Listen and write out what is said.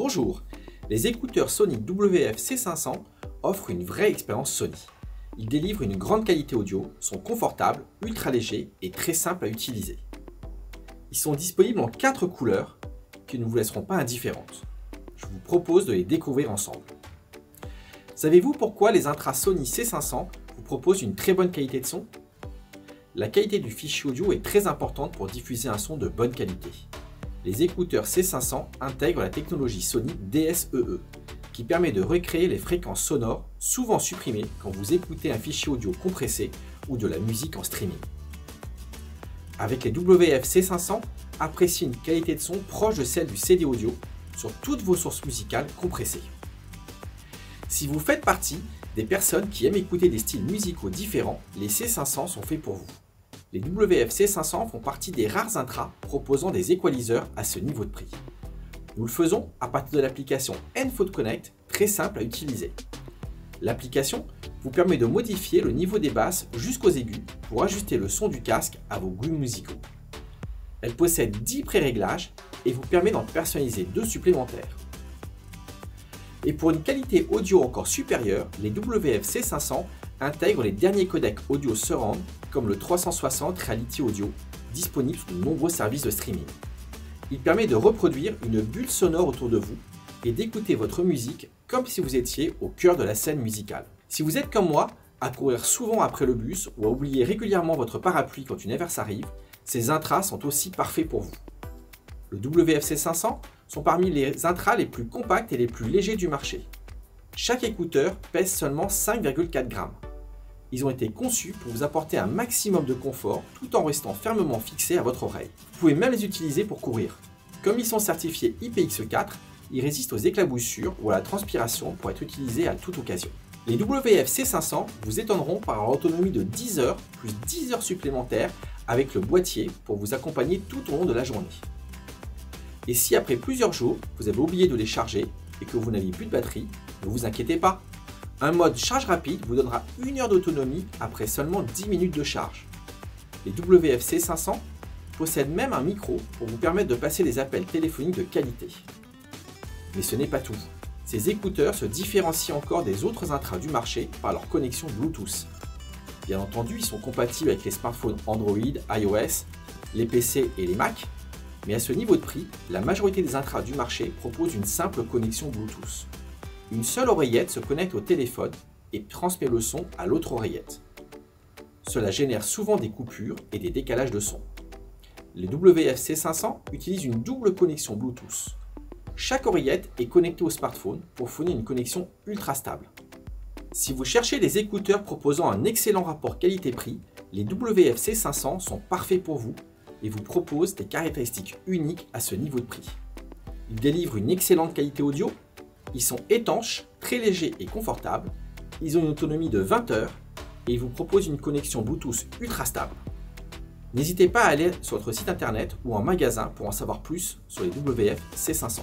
Bonjour, les écouteurs Sony WF-C500 offrent une vraie expérience Sony. Ils délivrent une grande qualité audio, sont confortables, ultra légers et très simples à utiliser. Ils sont disponibles en 4 couleurs qui ne vous laisseront pas indifférentes. Je vous propose de les découvrir ensemble. Savez-vous pourquoi les intras Sony C500 vous proposent une très bonne qualité de son? La qualité du fichier audio est très importante pour diffuser un son de bonne qualité. Les écouteurs C500 intègrent la technologie Sony DSEE, qui permet de recréer les fréquences sonores souvent supprimées quand vous écoutez un fichier audio compressé ou de la musique en streaming. Avec les WF-C500, appréciez une qualité de son proche de celle du CD audio sur toutes vos sources musicales compressées. Si vous faites partie des personnes qui aiment écouter des styles musicaux différents, les C500 sont faits pour vous. Les WF-C500 font partie des rares intras proposant des équaliseurs à ce niveau de prix. Nous le faisons à partir de l'application N-Phone Connect, très simple à utiliser. L'application vous permet de modifier le niveau des basses jusqu'aux aigus pour ajuster le son du casque à vos goûts musicaux. Elle possède 10 pré-réglages et vous permet d'en personnaliser 2 supplémentaires. Et pour une qualité audio encore supérieure, les WF-C500 intègrent les derniers codecs audio surround comme le 360 Reality Audio, disponible sur de nombreux services de streaming. Il permet de reproduire une bulle sonore autour de vous et d'écouter votre musique comme si vous étiez au cœur de la scène musicale. Si vous êtes comme moi, à courir souvent après le bus ou à oublier régulièrement votre parapluie quand une averse arrive, ces intras sont aussi parfaits pour vous. Le WF-C500 sont parmi les intras les plus compacts et les plus légers du marché. Chaque écouteur pèse seulement 5,4 grammes. Ils ont été conçus pour vous apporter un maximum de confort tout en restant fermement fixés à votre oreille. Vous pouvez même les utiliser pour courir. Comme ils sont certifiés IPX4, ils résistent aux éclaboussures ou à la transpiration pour être utilisés à toute occasion. Les WF-C500 vous étonneront par leur autonomie de 10 heures plus 10 heures supplémentaires avec le boîtier pour vous accompagner tout au long de la journée. Et si après plusieurs jours, vous avez oublié de les charger et que vous n'aviez plus de batterie, ne vous inquiétez pas. Un mode charge rapide vous donnera 1 heure d'autonomie après seulement 10 minutes de charge. Les WF-C500 possèdent même un micro pour vous permettre de passer des appels téléphoniques de qualité. Mais ce n'est pas tout. Ces écouteurs se différencient encore des autres intras du marché par leur connexion Bluetooth. Bien entendu, ils sont compatibles avec les smartphones Android, iOS, les PC et les Mac, mais à ce niveau de prix, la majorité des intras du marché proposent une simple connexion Bluetooth. Une seule oreillette se connecte au téléphone et transmet le son à l'autre oreillette. Cela génère souvent des coupures et des décalages de son. Les WF-C500 utilisent une double connexion Bluetooth. Chaque oreillette est connectée au smartphone pour fournir une connexion ultra stable. Si vous cherchez des écouteurs proposant un excellent rapport qualité-prix, les WF-C500 sont parfaits pour vous et vous proposent des caractéristiques uniques à ce niveau de prix. Ils délivrent une excellente qualité audio, ils sont étanches, très légers et confortables, ils ont une autonomie de 20 heures et ils vous proposent une connexion Bluetooth ultra stable. N'hésitez pas à aller sur notre site internet ou en magasin pour en savoir plus sur les WF-C500.